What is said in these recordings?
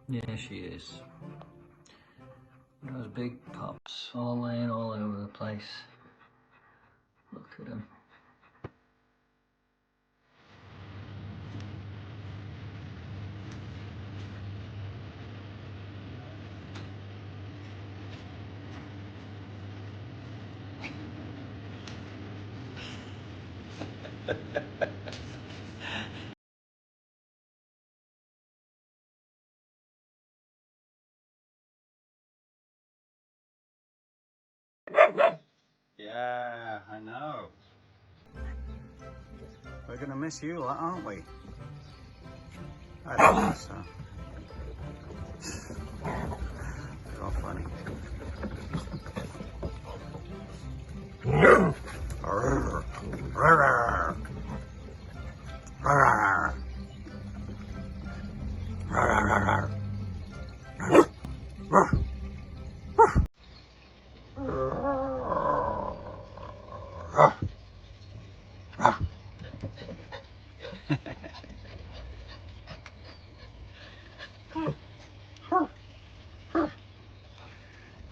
Yeah, she is. Those big pups all laying all over the place. Look at them. Yeah, I know. We're gonna miss you, aren't we? I don't think so. You're all funny.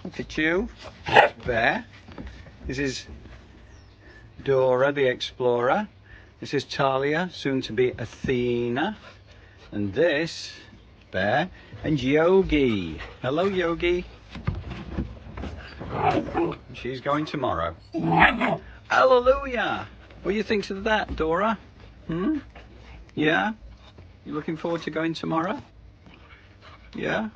Look at you, Bear. This is Dora the Explorer. This is Talia, soon to be Athena. And this, Bear, and Yogi. Hello, Yogi. She's going tomorrow. Hallelujah! What do you think of that, Dora? Hmm? Yeah? You looking forward to going tomorrow? Yeah?